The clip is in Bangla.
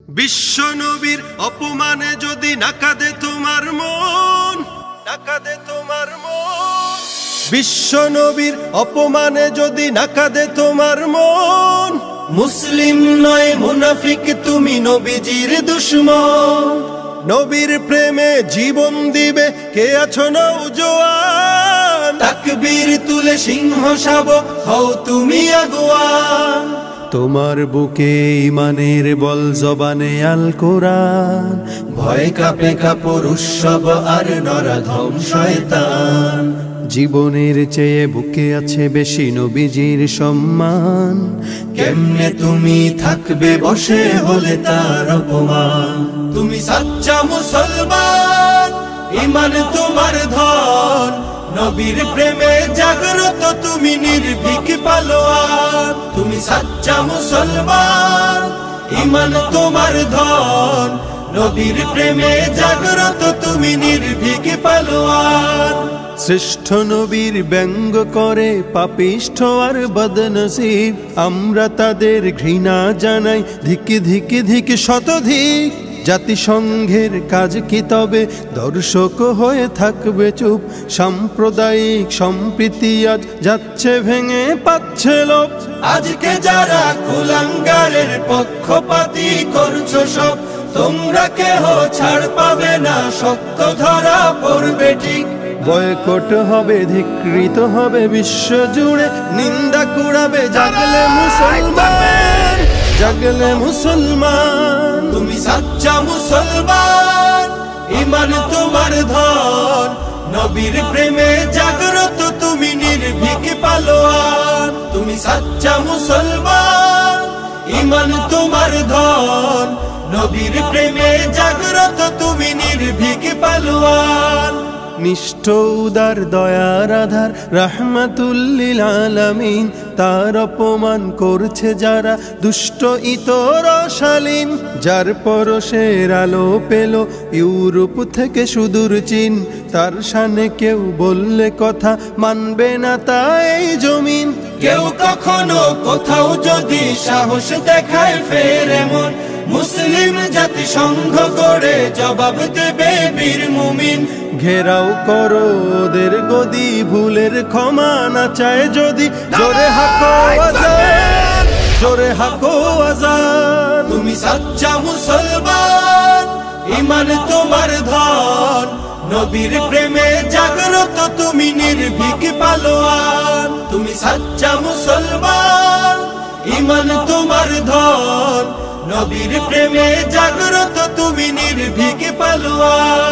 বিশ্ব নবীর অপমানে যদি না কাঁদে তোমার মন, না কাঁদে তোমার মন। বিশ্ব নবীর অপমানে যদি না কাঁদে তোমার মন, মুসলিম নয় মুনাফিক তুমি, নবীজির দুশমন। নবীর প্রেমে জীবন দিবে কে আছো নওজোয়ান, তাকবীর তুলে সিংহ শাবক হও তুমি আগুয়ান। তোমার বুকে ইমানের বল, জবানে আল কোরআন, ভয় কাঁপে কাপড় উৎসব আর নরাধম শয়তান। জীবনের চেয়ে বুকে আছে বেশি নবীজির সম্মান, কেমনে তুমি থাকবে বসে হলে তার অপমান। তুমি সাচ্চা মুসলমান, ইমান তোমার ধন, নবীর প্রেমে জাগ্রত তুমি নির্ভীক পালোয়ান। তুমি সাচ্চা মুসলমান, ইমান তোমার ধন, নবীর প্রেমে জাগ্রত তুমি নির্ভীক পালোয়ান। শ্রেষ্ঠ নবীর ব্যঙ্গ করে পাপিষ্ঠ আর বদনসিব, আমরা তাদের ঘৃণা জানাই ধিক ধিক ধিক শতধিক। জাতিসংঘের কাজ কি তবে দর্শক হয়ে থাকবে চুপ, সাম্প্রদায়িক সম্প্রীতি আজ যাচ্ছে ভেঙে পাচ্ছে লোক। আজকে যারা কুলাঙ্গারের পক্ষপাতী করছো সব, তোমরা কেহ ছাড় পাবে না, সত্য ধরা পড়বে ঠিক। বয়কট হবে, ধিক্কৃত হবে বিশ্ব জুড়ে, নিন্দা কুড়াবে জাগলে মুসলমান, জাগলে মুসলমান। তুমি সাচ্চা মুসলমান, ইমান তোমার ধন, নবীর প্রেমে জাগ্রত তুমি নির্ভীক পালোয়ান। তুমি সাচ্চা মুসলমান, ইমান তোমার ধন, নবীর প্রেমে জাগ্রত তুমি নির্ভীক পালোয়ান। নিষ্ঠ উদার দয়ার আধার রাহমাতুল লিল আলামিন, তার অপমান করছে যারা দুষ্ট ইতর শালীন। যার পরশের আলো পেল ইউরোপ থেকে সুদূর চীন, তার শানে কেউ বললে কথা মানবে না তা এই জমিন। কেউ কখনো কোথাও যদি সাহস দেখায় ফের এমন, মুসলিম জাতিসংঘ গড়ে জবাব দেবে বীর মুমিন। ঘেরাও করো ওদের গদি, ভুলের ক্ষমা না চায় যদি, জোরে হাঁকো আজান, জোরে হাঁকো আজান। তুমি সাচ্চা মুসলমান, ইমান তোমার ধন, নবীর প্রেমে জাগ্রত তুমি নির্ভীক পালোয়ান। তুমি সাচ্চা মুসলমান, ইমান তোমার ধন, নবীর প্রেমে জাগ্রত তুমি নির্ভীক পালোয়ান।